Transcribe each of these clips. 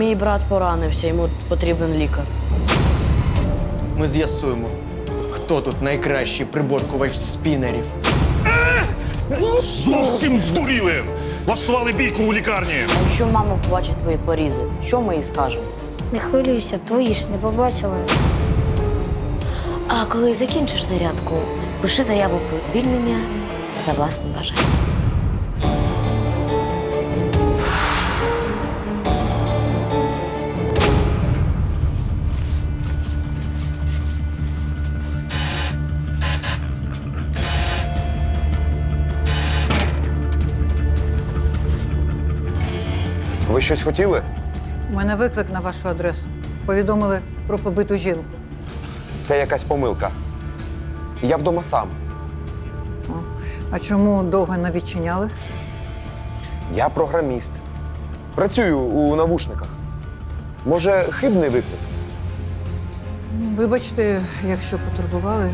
Мій брат поранився, йому потрібен лікар. Ми з'ясуємо, хто тут найкращий приборкувач спінерів. Зовсім здуріли! Влаштували бійку у лікарні! А якщо мама побачить твої порізи, що ми їй скажемо? Не хвилюйся, твої ж не побачили. А коли закінчиш зарядку, пиши заяву про звільнення за власним бажанням. Ви щось хотіли? У мене виклик на вашу адресу. Повідомили про побиту жінку. Це якась помилка. Я вдома сам. А чому довго не відчиняли? Я програміст. Працюю у навушниках. Може, хибний виклик? Вибачте, якщо потурбували.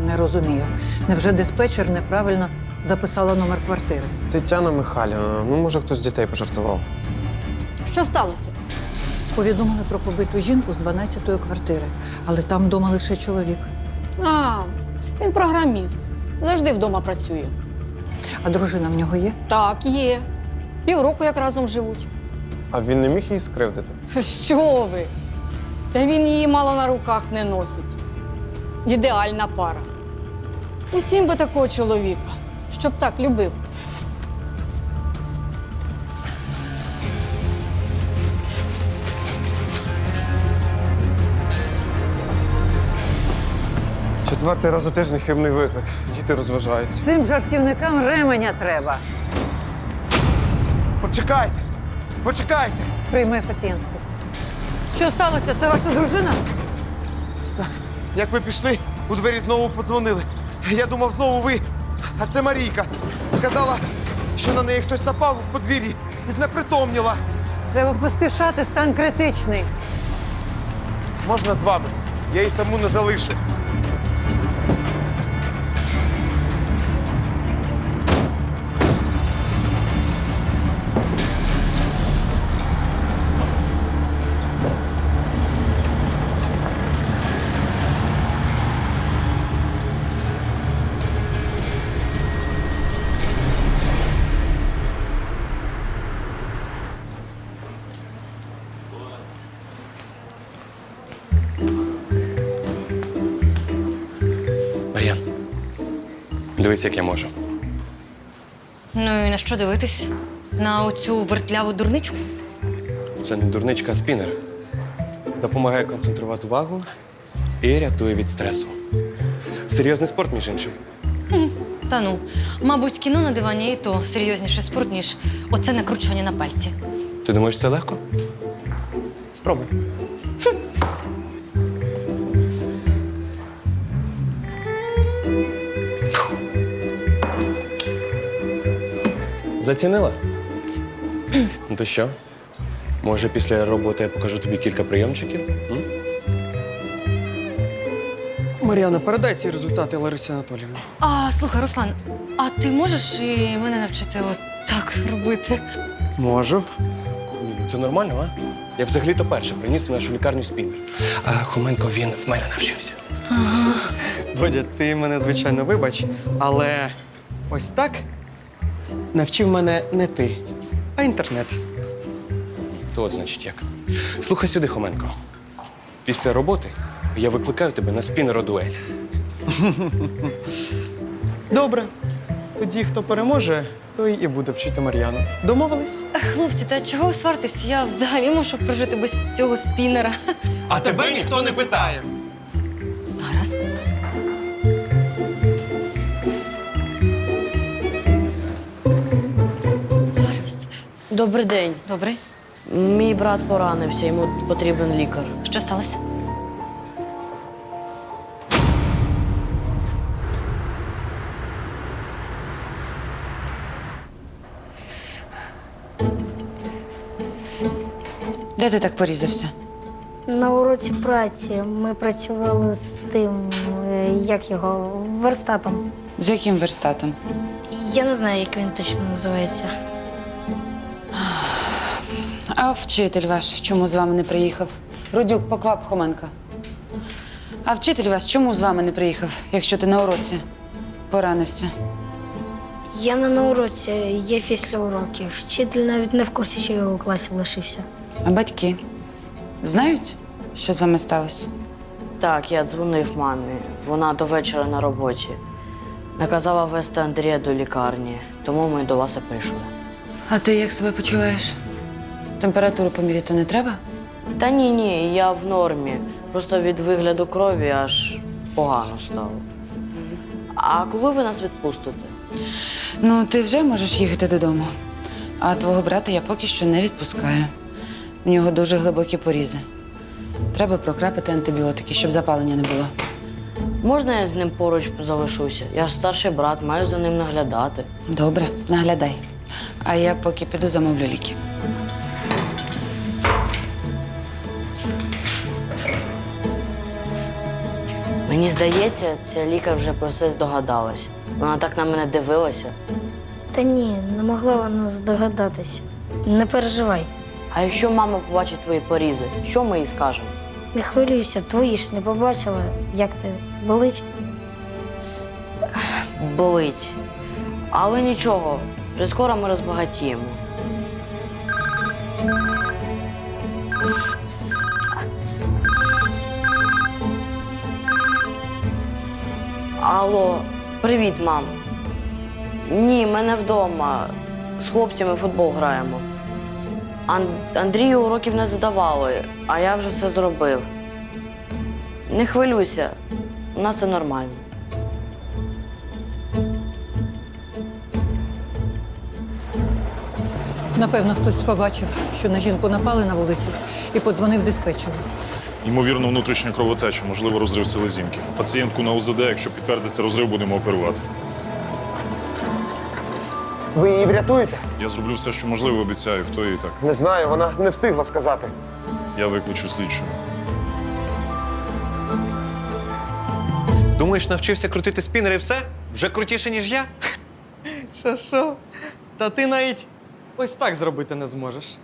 Не розумію. Невже диспетчер неправильно записала номер квартири? Тетяна Михайлівна, ну може хтось з дітей пожартував. Що сталося? Повідомили про побиту жінку з 12-ї квартири, але там вдома лише чоловік. А, він програміст. Завжди вдома працює. А дружина в нього є? Так, є. Півроку як разом живуть. А він не міг її скривдити? Що ви? Та він її мало на руках не носить. Ідеальна пара. Усім би такого чоловіка, щоб так любив. Четвертий раз за тиждень хибний виклик. Діти розважаються. Цим жартівникам ременя треба. Почекайте! Почекайте! Прийми пацієнтку. Що сталося? Це ваша дружина? Як ви пішли, у двері знову подзвонили. Я думав, знову ви. А це Марійка. Сказала, що на неї хтось напав у подвір'ї і знепритомніла. Треба поспішати, стан критичний. Можна з вами? Я її саму не залишу. Мар'ян, дивись, як я можу. Ну і на що дивитись? На оцю вертляву дурничку? Це не дурничка, а спінер. Допомагає концентрувати увагу і рятує від стресу. Серйозний спорт, між іншим. Та ну, мабуть, кіно на дивані і то серйозніший спорт, ніж оце накручування на пальці. Ти думаєш, це легко? Спробуй. Зацінила? Ну то що? Може, після роботи я покажу тобі кілька прийомчиків? М? Мар'яна, передай ці результати Ларисі Анатоліївні. А, слухай, Руслан, а ти можеш і мене навчити от так робити? Можу. Ні, ну це нормально, а? Я взагалі-то перше приніс в нашу лікарню спінер. А Хоменко, він в мене навчився. Бодя, ти мене, звичайно, вибач, але ось так навчив мене не ти, а інтернет. То от, значить, як. Слухай сюди, Хоменко. Після роботи я викликаю тебе на спінер-дуель. Добре. Тоді, хто переможе, той і буде вчити Мар'яну. Домовились? Хлопці, та чого ви сваритесь? Я взагалі можу прожити без цього спінера. А тебе ніхто не питає. Гаразд. Гаразд. Добрий день. Добре. Мій брат поранився, йому потрібен лікар. Що сталося? Де ти так порізався? На уроці праці ми працювали з тим, як його, верстатом. З яким верстатом? Я не знаю, як він точно називається. А вчитель ваш чому з вами не приїхав? Рудюк, поквап Хоменка. А вчитель ваш чому з вами не приїхав, якщо ти на уроці поранився? Я не на уроці, я після уроків. Вчитель навіть не в курсі, що я у класі лишився. А батьки знають, що з вами сталося? Так, я дзвонив мамі. Вона до вечора на роботі. Наказала везти Андрія до лікарні, тому ми до вас і прийшли. А ти як себе почуваєш? Температуру поміряти не треба? Та ні, я в нормі. Просто від вигляду крові аж погано стало. А коли ви нас відпустите? Ну, ти вже можеш їхати додому. А твого брата я поки що не відпускаю. У нього дуже глибокі порізи. Треба прокрапити антибіотики, щоб запалення не було. Можна я з ним поруч залишуся? Я ж старший брат, маю за ним наглядати. Добре, наглядай. А я поки піду замовлю ліки. Мені здається, ця лікар вже про все здогадалась. Вона так на мене дивилася. Та ні, не могла вона здогадатися. Не переживай. А якщо мама побачить твої порізи, що ми їй скажемо? Не хвилюйся, твої ж не побачила. Як ти? Болить? Болить. Але нічого, вже скоро ми розбагатіємо. Алло, привіт, мам. Ні, мене вдома. З хлопцями в футбол граємо. Андрію уроків не задавали, а я вже все зробив. Не хвилюйся, у нас все нормально. Напевно, хтось побачив, що на жінку напали на вулиці і подзвонив диспетчеру. Ймовірно, внутрішня кровотеча, можливо, розрив селезінки. Пацієнтку на УЗД, якщо підтвердиться розрив, будемо оперувати. Ви її врятуєте? Я зроблю все, що можливо, обіцяю. Хто її так? Не знаю, вона не встигла сказати. Я викличу слідчу. Думаєш, навчився крутити спінер і все? Вже крутіше, ніж я? Що? Та ти навіть ось так зробити не зможеш.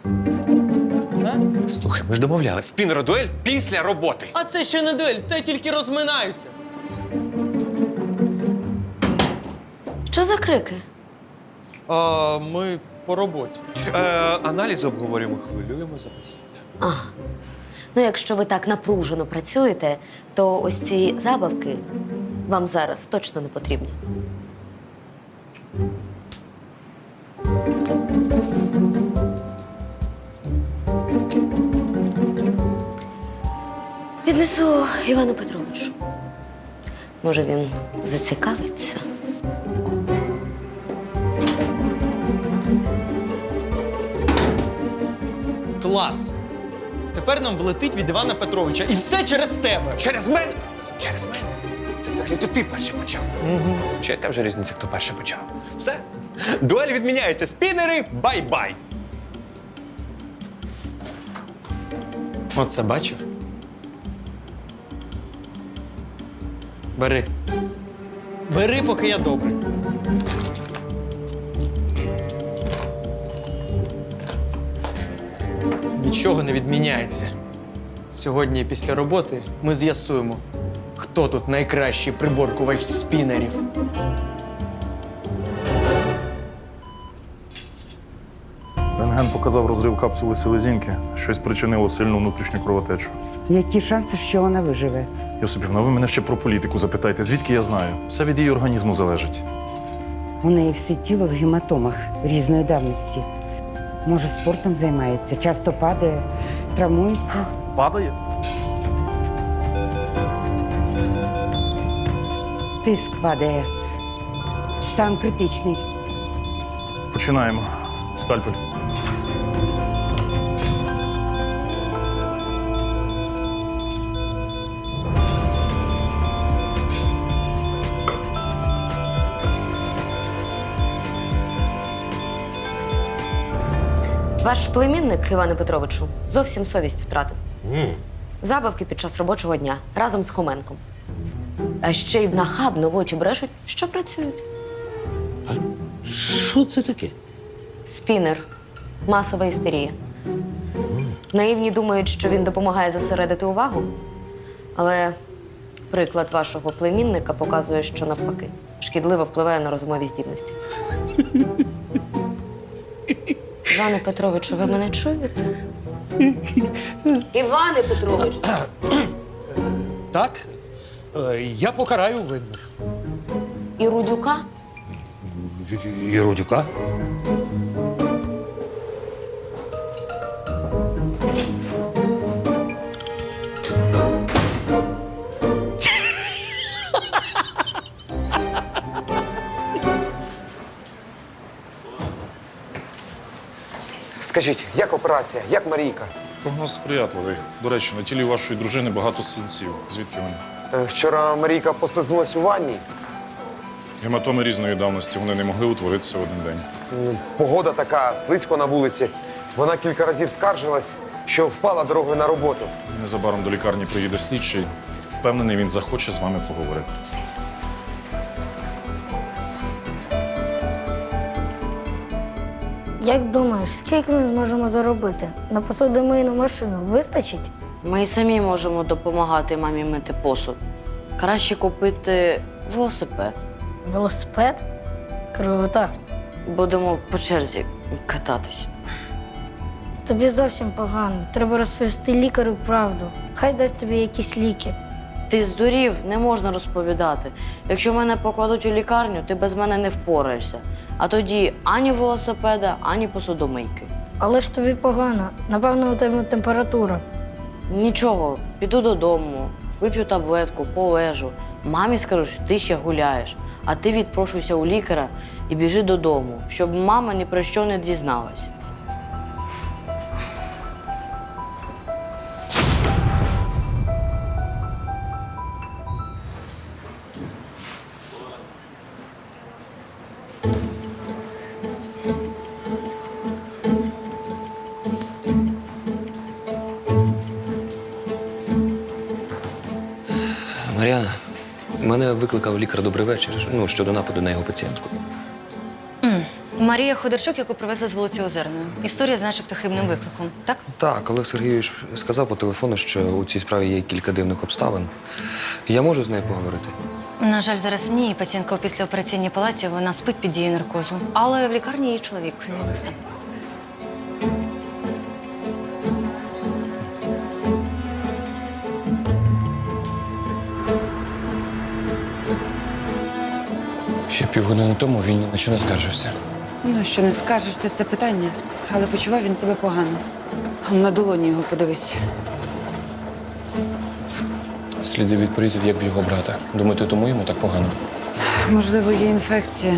Слухай, ми ж домовляли. Спінер-дуель після роботи. А це ще не дуель, це тільки розминаюся. Що за крики? А ми по роботі. Аналізи обговорюємо, хвилюємо за пацієнта. Ага. Ну, якщо ви так напружено працюєте, то ось ці забавки вам зараз точно не потрібні. Віднесу Івану Петровичу. Може, він зацікавиться? Клас! Тепер нам влетить від Івана Петровича. І все через тебе. Через мене? Через мене? Це взагалі то ти перший почав. Чи яка вже різниця, хто перший почав? Все. Дуель відміняється. Спінери, бай-бай. Оце бачив? Бери. Бери, поки я добрий. Нічого не відміняється. Сьогодні після роботи ми з'ясуємо, хто тут найкращий приборкувач спінерів. Рентген показав розрив капсули селезінки. Щось причинило сильну внутрішню кровотечу. Які шанси, що вона виживе? Йосипівна, ви мене ще про політику запитайте. Звідки я знаю? Все від її організму залежить. У неї все тіло в гематомах різної давності. Може, спортом займається, часто падає, травмується. Падає? Тиск падає. Стан критичний. Починаємо. Скальпель. Ваш племінник, Іване Петровичу, зовсім совість втратив. Забавки під час робочого дня разом з Хоменком. А ще й нахабно в очі брешуть, що працюють. Що це таке? Спінер. Масова істерія. Наївні думають, що він допомагає зосередити увагу. Але приклад вашого племінника показує, що навпаки. Шкідливо впливає на розумові здібності. Іване Петровичу, ви мене чуєте? Іване Петровичу! Так, я покараю винних. І Рудюка? І Рудюка? Скажіть, як операція? Як Марійка? Прогноз сприятливий. До речі, на тілі вашої дружини багато синців. Звідки вони? Вчора Марійка послизнулась у ванні. Гематоми різної давності. Вони не могли утворитися в один день. Погода така, слизько на вулиці. Вона кілька разів скаржилась, що впала дорогою на роботу. Незабаром до лікарні приїде слідчий. Впевнений, він захоче з вами поговорити. Як думаєш, скільки ми зможемо заробити? На посудомийну машину вистачить? Ми й самі можемо допомагати мамі мити посуд. Краще купити велосипед. Велосипед? Круто. Будемо по черзі кататись. Тобі зовсім погано. Треба розповісти лікарю правду. Хай дасть тобі якісь ліки. Ти здурів, не можна розповідати. Якщо мене покладуть у лікарню, ти без мене не впораєшся. А тоді ані велосипеда, ані посудомийки. Але ж тобі погано. Напевно, у тебе температура. Нічого, піду додому, вип'ю таблетку, полежу. Мамі скажу, що ти ще гуляєш, а ти відпрошуйся у лікаря і біжи додому, щоб мама ні про що не дізналась. Мар'яна, мене викликав лікар «Добрий вечір» щодо нападу на його пацієнтку. Марія Ходорчук, яку привезли з вулиці Озерної. Історія з начебто хибним викликом, так? Так, Олег Сергійович сказав по телефону, що у цій справі є кілька дивних обставин. Я можу з нею поговорити? На жаль, зараз ні. Пацієнтка у післяопераційній палаті, вона спить під дією наркозу. Але в лікарні її чоловік, він ось там. Ще півгодини тому він ні на що не скаржився. Ну, що не скаржився, це питання. Але почував він себе погано. На долоні його подивись. Сліди від порізів, як в його брата. Думаєте, тому йому так погано? Можливо, є інфекція.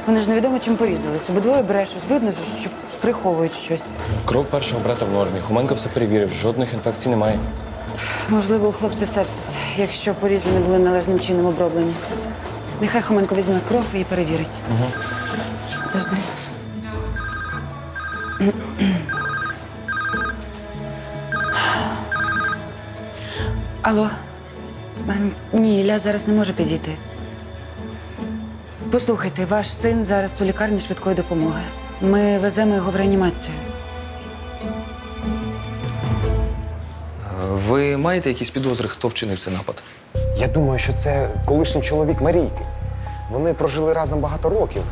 Вони ж невідомо чим порізались. Обидвоє брешуть. Видно ж, що приховують щось. Кров першого брата в нормі. Хоменко все перевірив, жодних інфекцій немає. Можливо, у хлопця сепсис, якщо порізи не були належним чином оброблені. Нехай Хоменко візьме кров і перевірить. Угу. Завжди. Алло. Ні, Ілля зараз не може підійти. Послухайте, ваш син зараз у лікарні швидкої допомоги. Ми веземо його в реанімацію. Ви маєте якісь підозри, хто вчинив цей напад? Я думаю, що це колишній чоловік Марійки. Вони прожили разом багато років.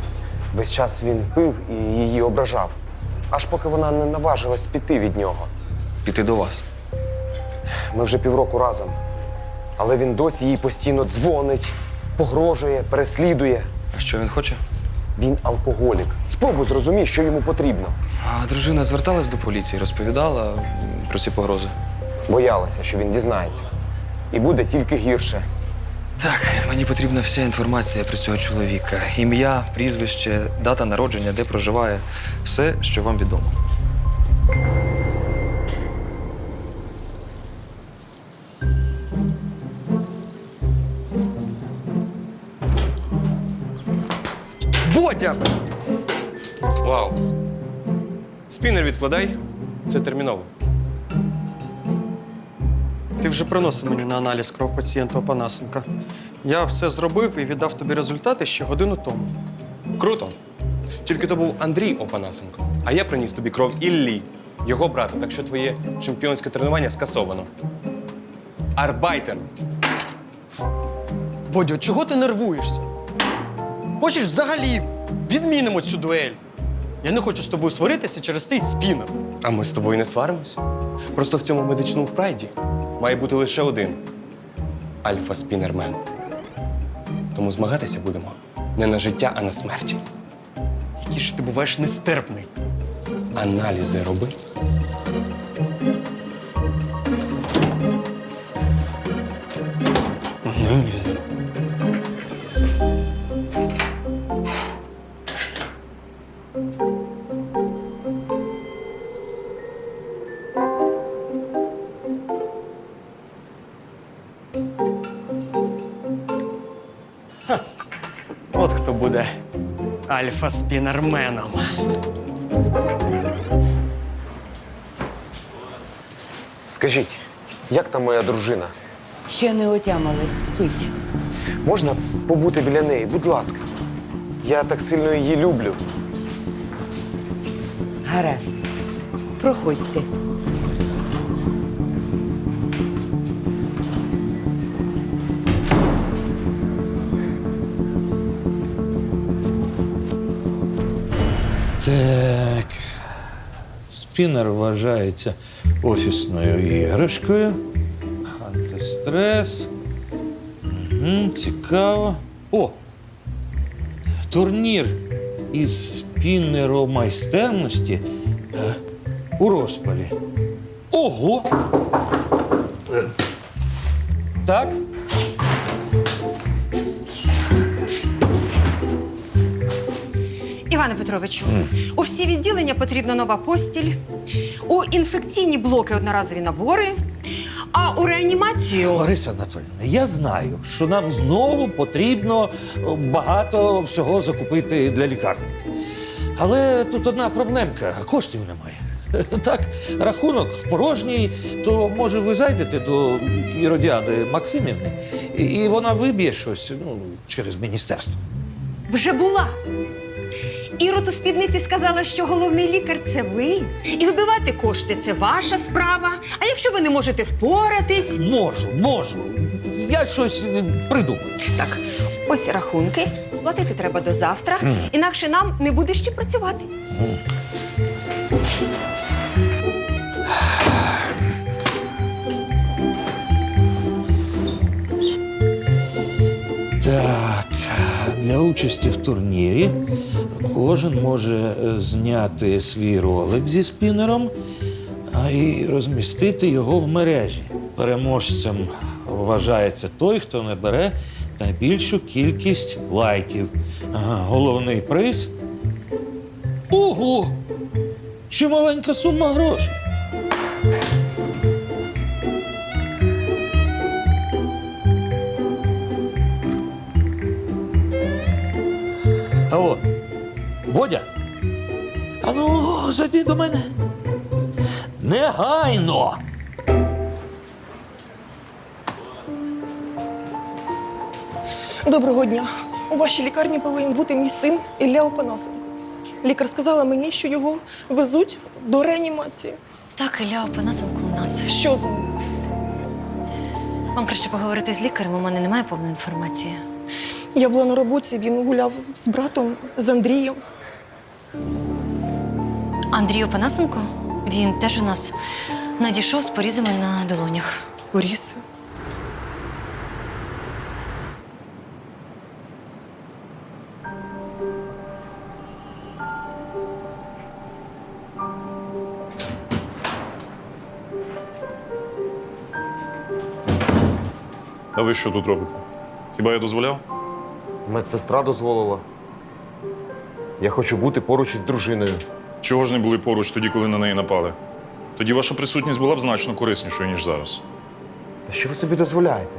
Весь час він пив і її ображав. Аж поки вона не наважилась піти від нього. Піти до вас? Ми вже півроку разом. Але він досі їй постійно дзвонить, погрожує, переслідує. А що він хоче? Він алкоголік. Спробуй зрозумій, що йому потрібно. А дружина зверталась до поліції, розповідала про ці погрози? Боялася, що він дізнається. І буде тільки гірше. Так, мені потрібна вся інформація про цього чоловіка. Ім'я, прізвище, дата народження, де проживає. Все, що вам відомо. Бодя! Вау! Спінер відкладай. Це терміново. Ти вже приносив мені на аналіз кров пацієнта Опанасенка. Я все зробив і віддав тобі результати ще годину тому. Круто. Тільки то був Андрій Опанасенко, а я приніс тобі кров Іллі, його брата, так що твоє чемпіонське тренування скасовано. Арбайтер. Бодю, чого ти нервуєшся? Хочеш взагалі відмінимо цю дуель? Я не хочу з тобою сваритися через цей спінер. А ми з тобою не сваримося. Просто в цьому медичному прайді має бути лише один альфа-спінермен. Тому змагатися будемо не на життя, а на смерть. Який ж ти буваєш нестерпний. Аналізи роби. От хто буде альфа-спінерменом. Скажіть, як там моя дружина? Ще не отямилась, спить. Можна побути біля неї, будь ласка. Я так сильно її люблю. Гаразд. Проходьте. Так. Спінер вважається офісною іграшкою. Антистрес. Цікаво. О! Турнір із спіннеромайстерності у розпалі. Ого! Так? Іване Петровичу, у всі відділення потрібна нова постіль, у інфекційні блоки одноразові набори, а у реанімацію… Лариса Анатоліївна, я знаю, що нам знову потрібно багато всього закупити для лікарні. Але тут одна проблемка – коштів немає. Так, рахунок порожній, то, може, ви зайдете до Іродіади Максимівни, і вона виб'є щось через міністерство. Вже була. Ірод у спідниці сказала, що головний лікар – це ви. І вибивати кошти – це ваша справа. А якщо ви не можете впоратись… Можу. Я щось придумаю. Так, ось рахунки. Сплатити треба до завтра, інакше нам не буде ще працювати. Так, для участі в турнірі кожен може зняти свій ролик зі спінером і розмістити його в мережі. Переможцем вважається той, хто набере найбільшу кількість лайків. Головний приз – ого! Чималенька сума грошей. Алло, Бодя? Ану, зайди до мене. Негайно! Доброго дня. У вашій лікарні повинен бути мій син Ілля Опанасенко. Лікар сказала мені, що його везуть до реанімації. Так, Ілля Опанасенко у нас. Що з ним? Вам краще поговорити з лікарем, у мене немає повної інформації. Я була на роботі, він гуляв з братом, з Андрієм. Андрій Опанасенко? Він теж у нас надійшов з порізами на долонях. Поріз? А ви що тут робите? Хіба я дозволяв? Медсестра дозволила. Я хочу бути поруч із дружиною. Чого ж не були поруч тоді, коли на неї напали? Тоді ваша присутність була б значно кориснішою, ніж зараз. Та що ви собі дозволяєте?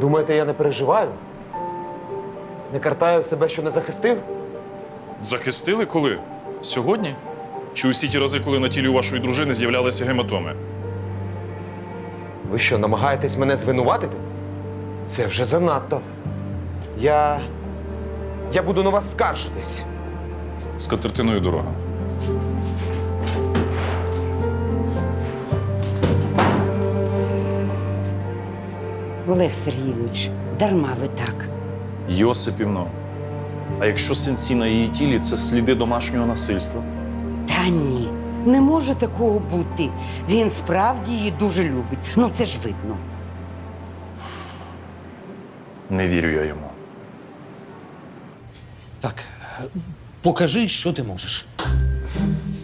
Думаєте, я не переживаю? Не картаю себе, що не захистив? Захистили коли? Сьогодні? Чи усі ті рази, коли на тілі у вашої дружини з'являлися гематоми? Ви що, намагаєтесь мене звинуватити? Це вже занадто. Я Я буду на вас скаржитись. З Катертиною дорога. Олег Сергійович, дарма ви так. Йосипівно, а якщо синці на її тілі це сліди домашнього насильства? Та ні, не може такого бути. Він справді її дуже любить. Ну, це ж видно. Не вірю я йому. Так, покажи, що ти можеш.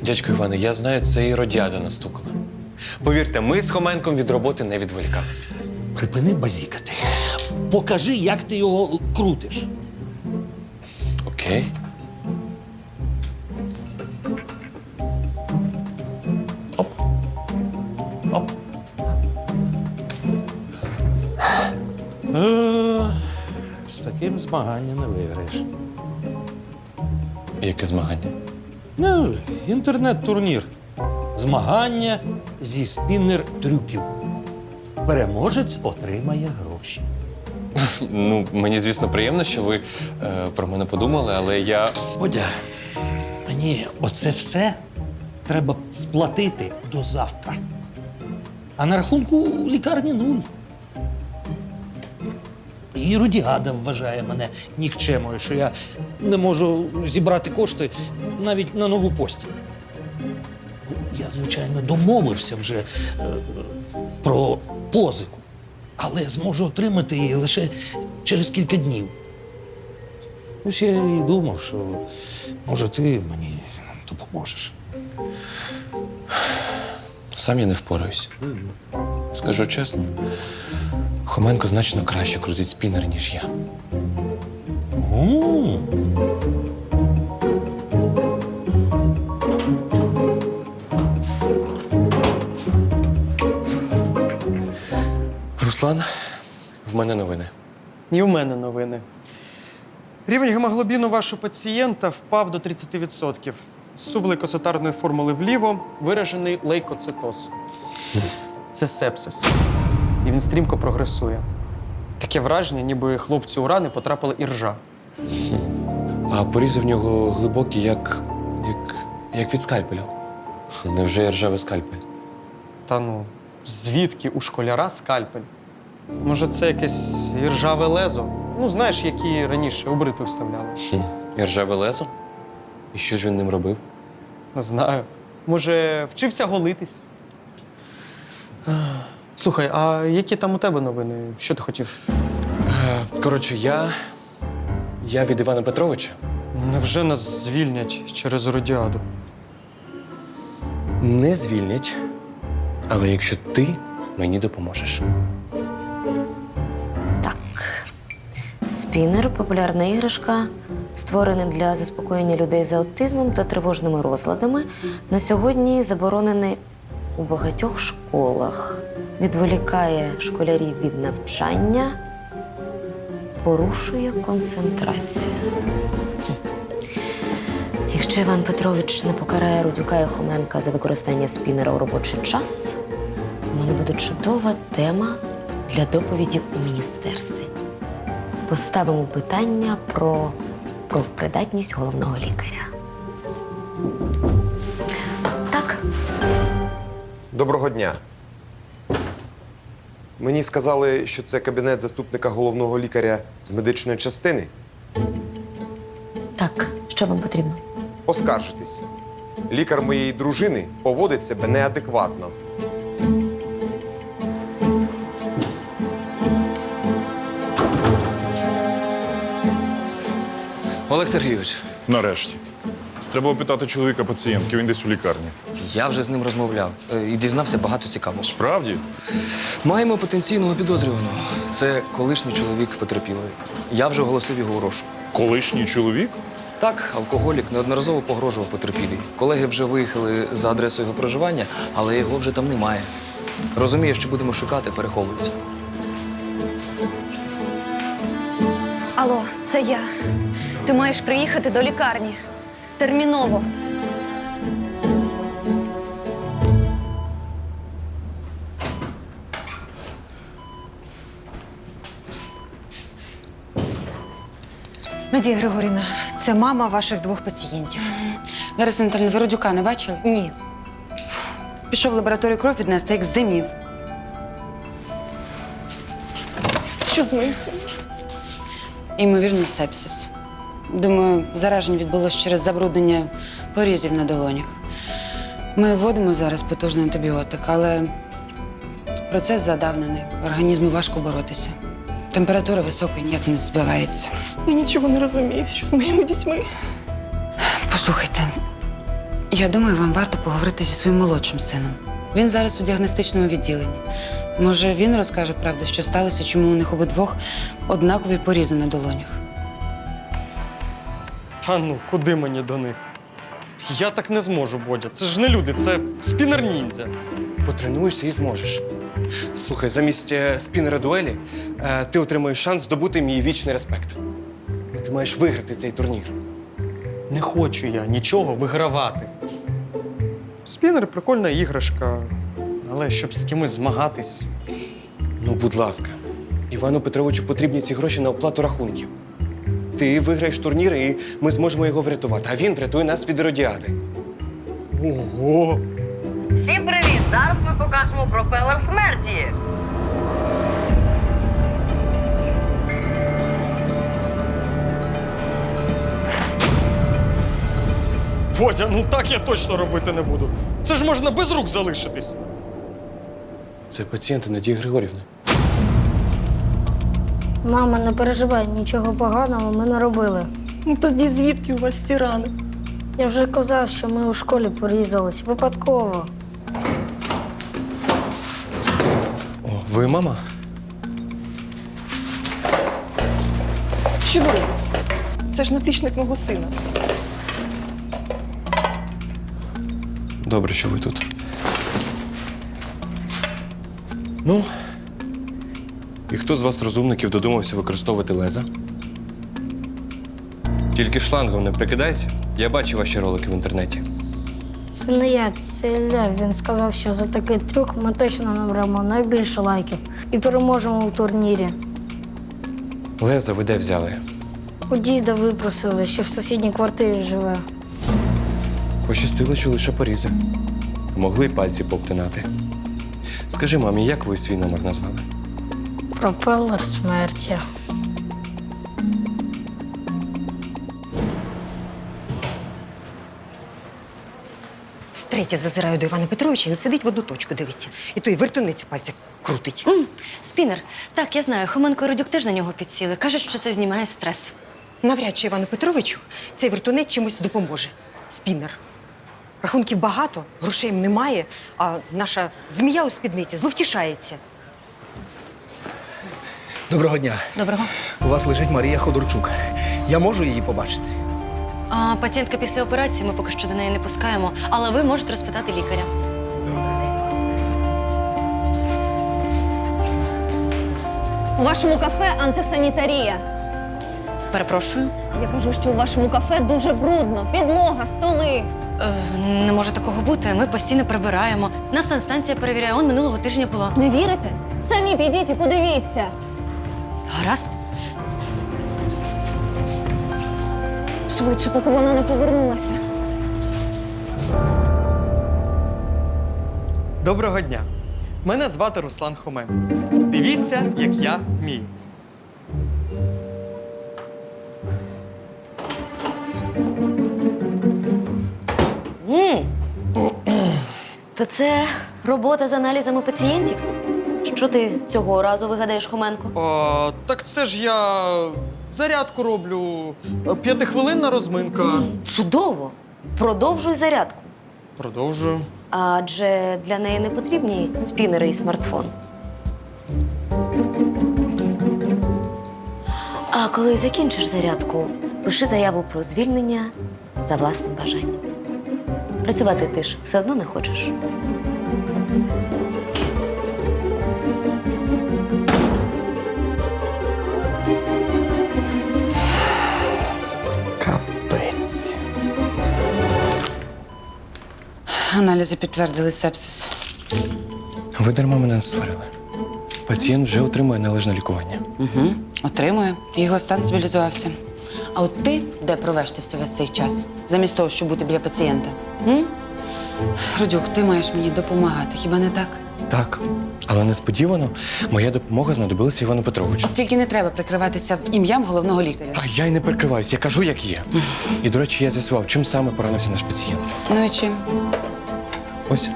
Дядько Іване, я знаю, це і Родіада настукала. Повірте, ми з Хоменком від роботи не відволікалися. Припини базікати. Покажи, як ти його крутиш. Окей. З таким змагання не виграєш. Яке змагання? Ну, інтернет-турнір. Змагання зі спіннер-трюків. Переможець отримає гроші. Ну, мені, звісно, приємно, що ви про мене подумали, але я. Бодя, мені оце все треба сплатити до завтра. А на рахунку лікарні нуль. І Родіада вважає мене нікчемою, що я не можу зібрати кошти навіть на нову постіль. Я, звичайно, домовився вже про позику, але зможу отримати її лише через кілька днів. Ось я і думав, що, може, ти мені допоможеш. Сам я не впораюсь. Скажу чесно, Хоменко значно краще крутить спінер, ніж я. Руслан, в мене новини. І в мене новини. Рівень гемоглобіну вашого пацієнта впав до 30%. З сублейкоцитарної формули вліво виражений лейкоцитоз. Це сепсис. І він стрімко прогресує. Таке враження, ніби хлопцю у рани потрапила іржа. А порізи в нього глибокі, як від скальпеля. Невже я ржавий скальпель? Та ну, звідки у школяра скальпель? Може, це якесь іржаве лезо? Ну, знаєш, які раніше у бритви вставляли. І ржаве лезо? І що ж він ним робив? Не знаю. Може, вчився голитись? Слухай, а які там у тебе новини? Що ти хотів? Коротше, я від Івана Петровича. Невже нас звільнять через Родіаду? Не звільнять. Але якщо ти мені допоможеш. Спінер – популярна іграшка, створений для заспокоєння людей з аутизмом та тривожними розладами. На сьогодні заборонений у багатьох школах. Відволікає школярів від навчання, порушує концентрацію. Якщо Іван Петрович не покарає Рудюка і Хоменка за використання спінера у робочий час, у мене буде чудова тема для доповіді у міністерстві. Поставимо питання про профпридатність головного лікаря. Так. Доброго дня. Мені сказали, що це кабінет заступника головного лікаря з медичної частини. Так, що вам потрібно? Поскаржитись. Лікар моєї дружини поводить себе неадекватно. Олег Сергійович. Нарешті. Треба опитати чоловіка пацієнтки, він десь у лікарні. Я вже з ним розмовляв і дізнався багато цікавого. Справді? Маємо потенційного підозрюваного. Це колишній чоловік потерпілої. Я вже оголосив його у розшук. Колишній чоловік? Так, алкоголік неодноразово погрожував потерпілій. Колеги вже виїхали за адресою його проживання, але його вже там немає. Розуміє, що будемо шукати, переховується. Алло, це я. Ти маєш приїхати до лікарні. Терміново. На Надія Григорівна, це мама ваших двох пацієнтів. Лариса Анатольовна, ви Родюка не бачили? Ні. Пішов в лабораторію кров віднести, як здимів. Що з моїм сином? Ймовірно, сепсис. Думаю, зараження відбулося через забруднення порізів на долонях. Ми вводимо зараз потужний антибіотик, але процес задавнений. Організму важко боротися. Температура висока, ніяк не збивається. Я нічого не розумію, що з моїми дітьми. Послухайте, я думаю, вам варто поговорити зі своїм молодшим сином. Він зараз у діагностичному відділенні. Може, він розкаже правду, що сталося, чому у них обидвох однакові порізи на долонях. Та ну, куди мені до них? Я так не зможу, Бодя. Це ж не люди, це спінер-ніндзя. Потренуєшся і зможеш. Слухай, замість спінера дуелі ти отримаєш шанс здобути мій вічний респект. Ти маєш виграти цей турнір. Не хочу я нічого вигравати. Спінер прикольна іграшка, але щоб з кимось змагатись. Ну, будь ласка, Івану Петровичу потрібні ці гроші на оплату рахунків. Ти виграєш турнір, і ми зможемо його врятувати, а він врятує нас від радіати. Ого! Всім привіт! Зараз ми покажемо пропелер смерті. Бодя, ну так я точно робити не буду. Це ж можна без рук залишитись. Це пацієнти Надії Григорівни. Мама, не переживай, нічого поганого ми не робили. Ну тоді звідки у вас ці рани? Я вже казав, що ми у школі порізались. Випадково. О, ви мама? Що ви робите? Це ж наплічник мого сина. Добре, що ви тут. Ну, і хто з вас, розумників, додумався використовувати леза? Тільки шлангом не прикидайся. Я бачив ваші ролики в інтернеті. Це не я, це Ілля. Він сказав, що за такий трюк ми точно наберемо найбільше лайків і переможемо у турнірі. Леза ви де взяли? У діда випросили, що в сусідній квартирі живе. Пощастило, що лише порізи. Могли й пальці повтинати. Скажи мамі, як ви свій номер назвали? Пропелер смерті. Втретє зазираю до Івана Петровича, він сидить в одну точку, дивиться. І той вертуниць в пальцях крутить. Спінер. Так, я знаю, Хоменко і Родюк теж на нього підсіли. Кажуть, що це знімає стрес. Навряд чи Івану Петровичу цей вертунець чимось допоможе. Спінер. Рахунків багато, грошей немає, а наша змія у спідниці зловтішається. Доброго дня. Доброго. У вас лежить Марія Ходорчук. Я можу її побачити? А пацієнтка після операції, ми поки що до неї не пускаємо, але ви можете розпитати лікаря. У вашому кафе антисанітарія. Перепрошую. Я кажу, що у вашому кафе дуже брудно. Підлога, столи. Не може такого бути. Ми постійно прибираємо. Нас санстанція перевіряє. Он минулого тижня було. Не вірите? Самі підіть і подивіться. Гаразд. Швидше, поки вона не повернулася. Доброго дня. Мене звати Руслан Хоменко. Дивіться, як я вмію. То це робота з аналізами пацієнтів? Що ти цього разу вигадаєш, Хоменко? Так це ж я зарядку роблю. 5-хвилинна розминка. Чудово! Продовжуй зарядку. Продовжую. Адже для неї не потрібні спінери і смартфон. А коли закінчиш зарядку, пиши заяву про звільнення за власним бажанням. Працювати ти ж все одно не хочеш. Капець. Аналізи підтвердили сепсис. Ви дарма мене сварили. Пацієнт вже отримує належне лікування. Угу. Отримує. Його стан стабілізувався. А от ти де провештався весь цей час, замість того, щоб бути біля пацієнта? М? Родюк, ти маєш мені допомагати, хіба не так? Так. Але несподівано моя допомога знадобилася Івану Петровичу. От тільки не треба прикриватися ім'ям головного лікаря. А я й не прикриваюсь, я кажу, як є. І, до речі, я з'ясував, чим саме поранився наш пацієнт. Ну і чим? Ось.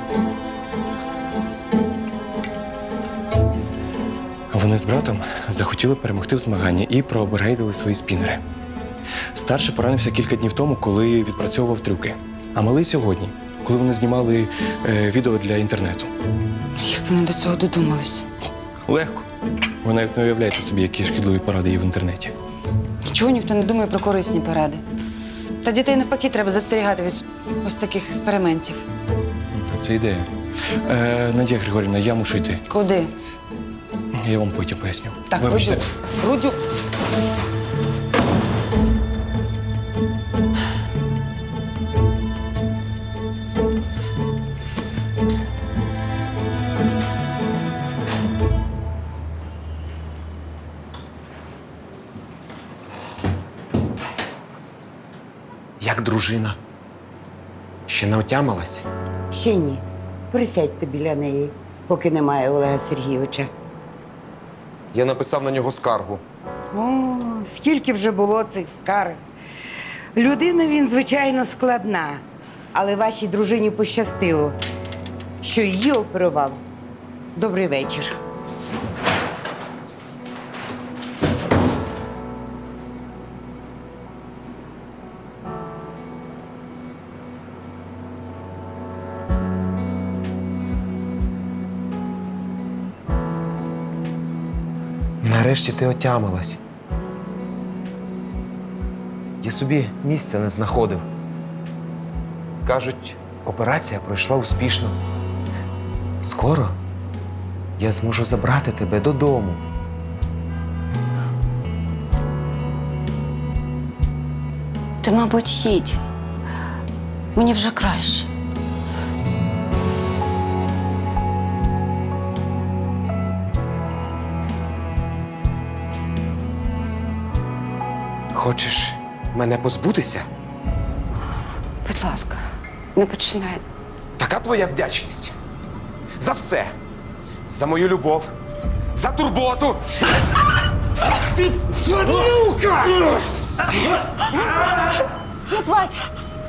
Вони з братом захотіли перемогти в змаганні і проапгрейдили свої спінери. Старший поранився кілька днів тому, коли відпрацьовував трюки. А малий сьогодні, коли вони знімали відео для інтернету. Як вони до цього додумались? Легко. Ви навіть не уявляєте собі, які шкідливі поради є в інтернеті. Чого ніхто не думає про корисні поради? Та дітей навпаки треба застерігати від ось таких експериментів. Це ідея. Надія Григорівна, я мушу йти. Куди? Я вам потім поясню. Так, Вибачте. Рудю. Як дружина? Ще не отямилась? Ще ні. Присядьте біля неї, поки немає Олега Сергійовича. Я написав на нього скаргу. О, скільки вже було цих скарг. Людина він, звичайно, складна, але вашій дружині пощастило, що її оперував. Добрий вечір. Нарешті ти отямилась. Я собі місця не знаходив. Кажуть, операція пройшла успішно. Скоро я зможу забрати тебе додому. Ти, мабуть, їдь. Мені вже краще. Хочеш мене позбутися? Будь ласка, не починай. Така твоя вдячність. За все. За мою любов. За турботу. Ти падлюка! Не плач,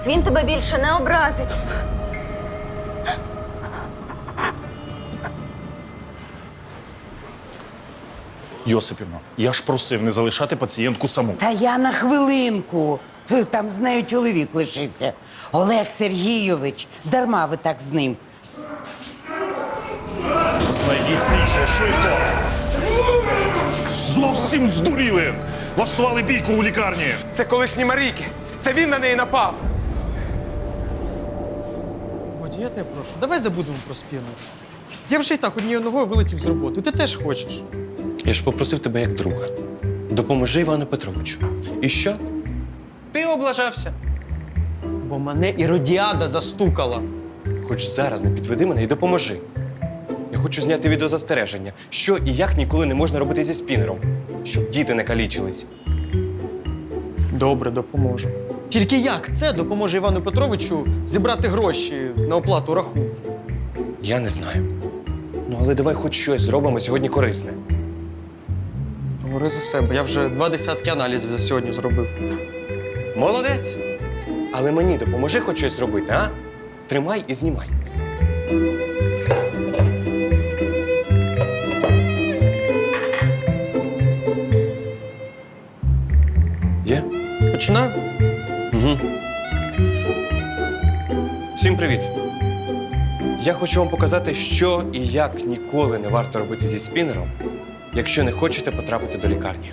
він тебе більше не образить. Йосипівна, я ж просив не залишати пацієнтку саму. Та я на хвилинку. Там з нею чоловік лишився. Олег Сергійович. Дарма ви так з ним. Знайдіть слідчого, швидко! Зовсім здуріли! Влаштували бійку у лікарні! Це колишні Марійки. Це він на неї напав. Бодя, я тебе прошу, давай забудемо про спіну. Я вже і так однією ногою вилетів з роботи. Ти теж хочеш. Я ж попросив тебе як друга. Допоможи Івану Петровичу. І що? Ти облажався. Бо мене Іродіада застукала. Хоч зараз не підведи мене і допоможи. Я хочу зняти відеозастереження, що і як ніколи не можна робити зі спінером, щоб діти не калічились. Добре, допоможу. Тільки як це допоможе Івану Петровичу зібрати гроші на оплату рахунку? Я не знаю. Ну, але давай хоч щось зробимо сьогодні корисне. Говори за себе. Я вже 2 десятки аналізів за сьогодні зробив. Молодець! Але мені допоможи хоч щось зробити, а? Тримай і знімай. Є? Починаю? Угу. Всім привіт! Я хочу вам показати, що і як ніколи не варто робити зі спінером, якщо не хочете потрапити до лікарні.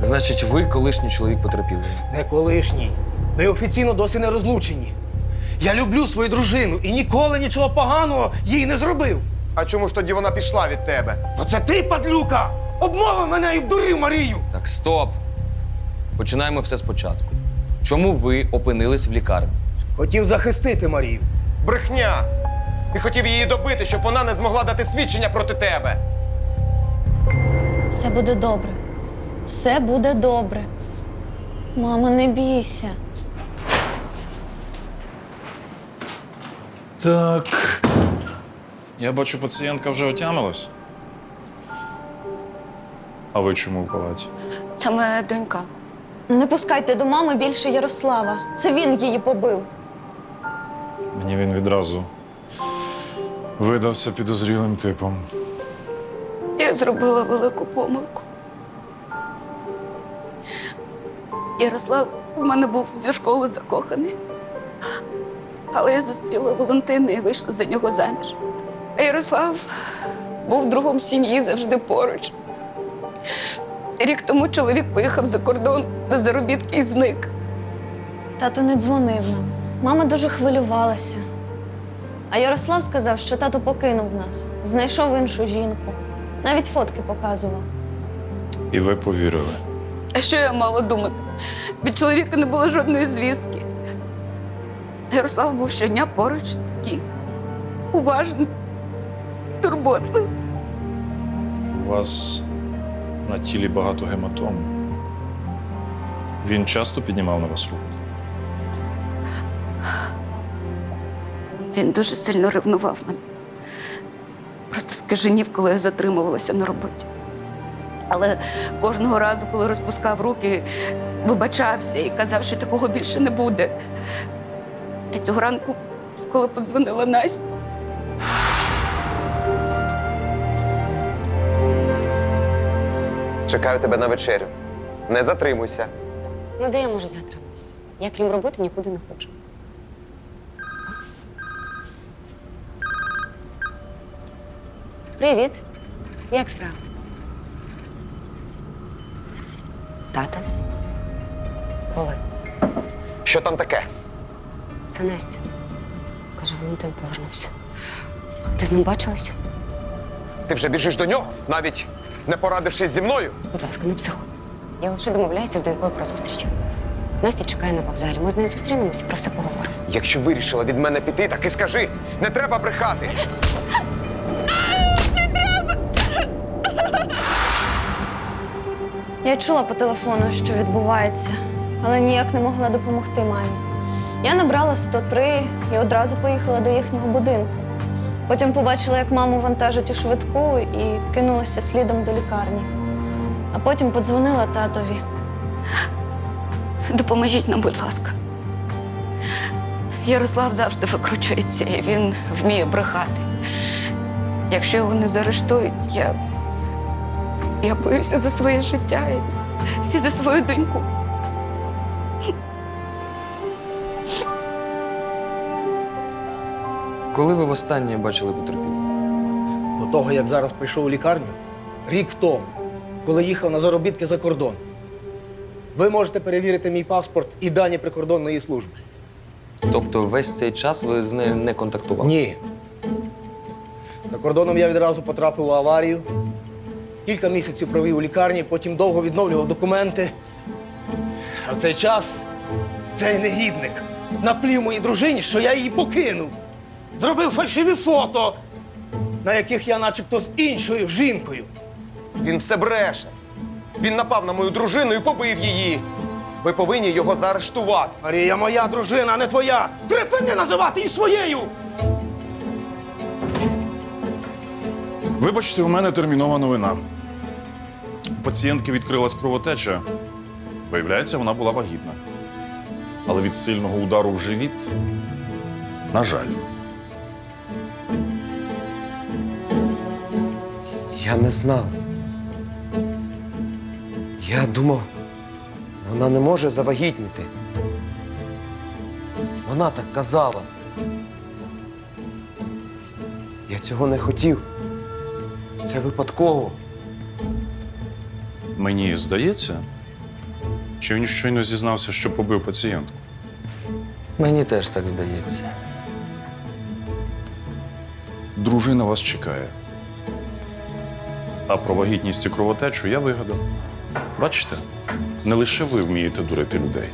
Значить, ви колишній чоловік потерпілий. Не колишній. Ми офіційно досі не розлучені. Я люблю свою дружину і ніколи нічого поганого їй не зробив. А чому ж тоді вона пішла від тебе? Оце ти, падлюка! Обмовив мене і обдурив Марію! Так, стоп. Починаємо все спочатку. Чому ви опинились в лікарні? Хотів захистити Марію. Брехня! Ти хотів її добити, щоб вона не змогла дати свідчення проти тебе. Все буде добре. Все буде добре. Мама, не бійся. Так. Я бачу, пацієнтка вже отямилась. А ви чому в палаті? Це моя донька. Не пускайте до мами більше Ярослава. Це він її побив. Мені він відразу видався підозрілим типом. Я зробила велику помилку. Ярослав у мене був зі школи закоханий. Але я зустріла Валентина і вийшла за нього заміж. А Ярослав був другом сім'ї, завжди поруч. Рік тому чоловік поїхав за кордон на заробітки і зник. Тато не дзвонив нам. Мама дуже хвилювалася. А Ярослав сказав, що тато покинув нас, знайшов іншу жінку. Навіть фотки показував. І ви повірили. А що я мала думати? Від чоловіка не було жодної звістки. Ярослав був щодня поруч, такий уважний, турботливий. У вас на тілі багато гематом. Він часто піднімав на вас руку? Він дуже сильно ревнував мене. Просто скаженів, коли я затримувалася на роботі. Але кожного разу, коли розпускав руки, вибачався і казав, що такого більше не буде. І цього ранку, коли подзвонила Настя, Чекаю тебе на вечерю. Не затримуйся. Ну, де я можу затриматися? Я, крім роботи, нікуди не ходжу. Привіт. Як справа? Тато? Коли? Що там таке? Це Настя. Каже, Валентин повернувся. Ти з ним бачилася? Ти вже біжиш до нього, навіть не порадившись зі мною? Будь ласка, не психуй. Я лише домовляюся з донькою про зустріч. Настя чекає на вокзалі. Ми з нею зустрінемося і про все поговоримо. Якщо вирішила від мене піти, так і скажи. Не треба брехати. Я чула по телефону, що відбувається, але ніяк не могла допомогти мамі. Я набрала 103 і одразу поїхала до їхнього будинку. Потім побачила, як маму вантажать у швидку і кинулася слідом до лікарні. А потім подзвонила татові. допоможіть нам, будь ласка. Ярослав завжди викручується, і він вміє брехати. Якщо його не заарештують, я боюся за своє життя і за свою доньку. Коли ви востаннє бачили потерпілого? До того, як зараз прийшов у лікарню, рік тому, коли їхав на заробітки за кордон. Ви можете перевірити мій паспорт і дані прикордонної служби. Тобто весь цей час ви з нею не контактували? Ні. За кордоном я відразу потрапив у аварію. Кілька місяців провів у лікарні, потім довго відновлював документи. А в цей час цей негідник наплів моїй дружині, що я її покинув. Зробив фальшиві фото, на яких я начебто з іншою жінкою. Він все бреше. Він напав на мою дружину і побив її. Ви повинні його заарештувати. Марія, моя дружина, а не твоя. Припини називати її своєю! Вибачте, у мене термінова новина. У пацієнтки відкрилась кровотеча. Виявляється, вона була вагітна. Але від сильного удару в живіт, на жаль. Я не знав. Я думав, вона не може завагітніти. Вона так казала. Я цього не хотів. Це випадково. Мені здається, чи він щойно зізнався, що побив пацієнтку? Мені теж так здається. Дружина вас чекає. А про вагітність і кровотечу я вигадав. Бачите, не лише ви вмієте дурити людей.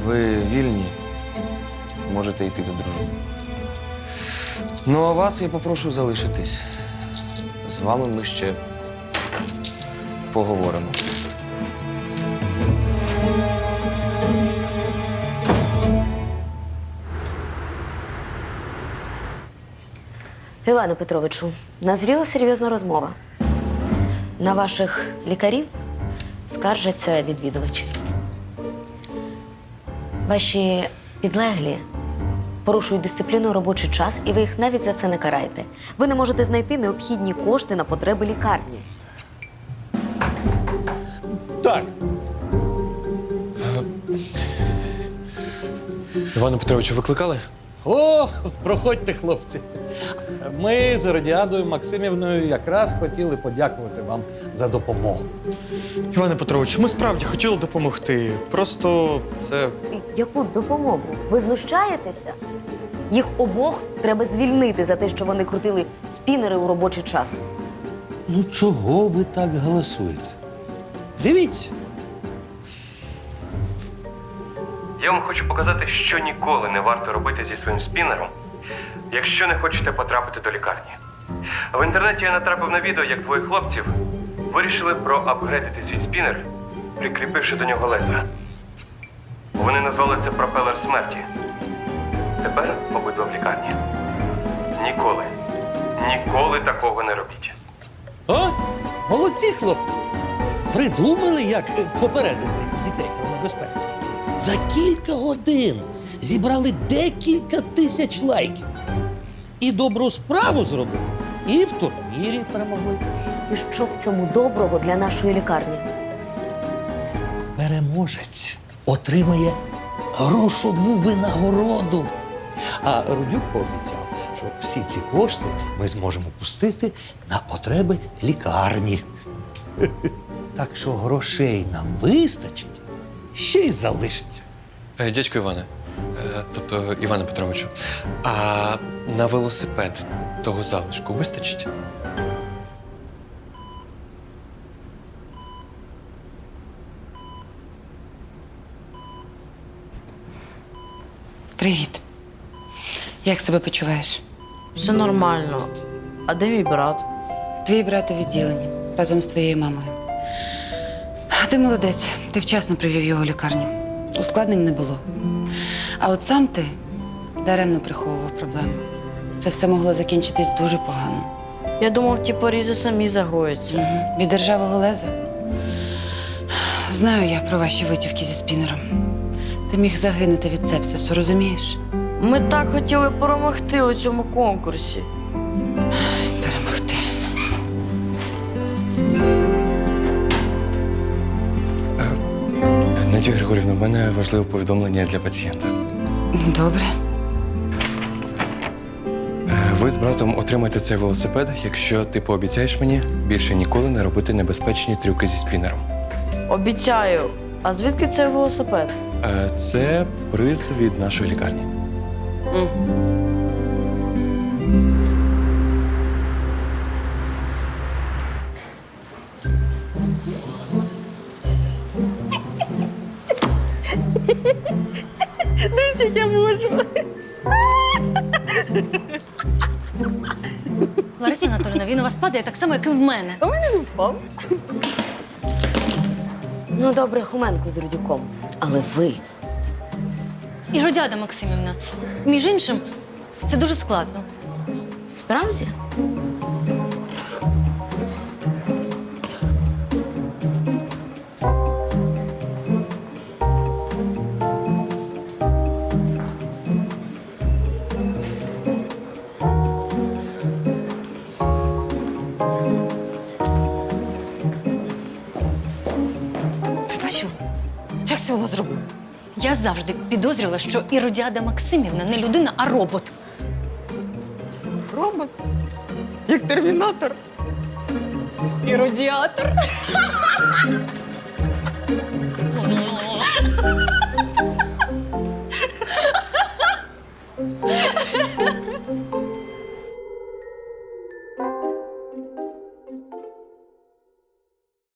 Ви вільні, можете йти до дружини. Ну, а вас я попрошу залишитись. з вами ми ще поговоримо. Іване Петровичу, назріла серйозна розмова. На ваших лікарів скаржаться відвідувачі. Ваші підлеглі порушують дисципліну у робочий час, і ви їх навіть за це не караєте. Ви не можете знайти необхідні кошти на потреби лікарні. Так. Івана Петровича викликали? О, проходьте, хлопці. Ми з Іродіадою Максимівною якраз хотіли подякувати вам за допомогу. Іване Петрович, ми справді хотіли допомогти. Просто це. Яку допомогу? Ви знущаєтеся? Їх обох треба звільнити за те, що вони крутили спінери у робочий час. Ну чого ви так голосуєте? Дивіться. Я вам хочу показати, що ніколи не варто робити зі своїм спінером, якщо не хочете потрапити до лікарні. В інтернеті я натрапив на відео, як двоє хлопців вирішили проапгрейдити свій спінер, прикріпивши до нього леза. Вони назвали це пропелер смерті. Тепер обидва в лікарні. Ніколи такого не робіть. О, молодці, хлопці! Придумали, як попередити дітей про небезпеку. За кілька годин зібрали декілька тисяч лайків. І добру справу зробили, і в турнірі перемогли. І що в цьому доброго для нашої лікарні? Переможець отримає грошову винагороду. А Рудюк пообіцяв, що всі ці кошти ми зможемо пустити на потреби лікарні. Так що грошей нам вистачить, ще й залишиться. Дядько Іване, тобто Іване Петровичу, а на велосипед того залишку вистачить? Привіт. Як себе почуваєш? Все нормально. А де мій брат? Твій брат у відділенні разом з твоєю мамою. Ти молодець, ти вчасно привів його в лікарню. Ускладнень не було. А от сам ти даремно приховував проблеми. Це все могло закінчитись дуже погано. Я думав, ті порізи самі загоються. Від державного леза? Знаю я про ваші витівки зі спінером. Ти міг загинути від сепсису, розумієш? Ми так хотіли перемогти у цьому конкурсі. Перемогти. Надія Григорівна, в мене важливе повідомлення для пацієнта. Добре. Ви з братом отримаєте цей велосипед, якщо ти пообіцяєш мені більше ніколи не робити небезпечні трюки зі спінером. Обіцяю. А звідки цей велосипед? Це приз від нашої лікарні. Дивись, як я можу. Лариса Анатоліївна, він у вас падає так само, як і в мене. У мене не впав. Ну, добре, Хоменко з Рудюком. Але ви. І Родяда Максимівна. Між іншим, це дуже складно. Справді? Ти бачив? Як це вона зробила? Я завжди підозрювала, що Іродіада Максимівна не людина, а робот. Робот? Як термінатор. І радіатор.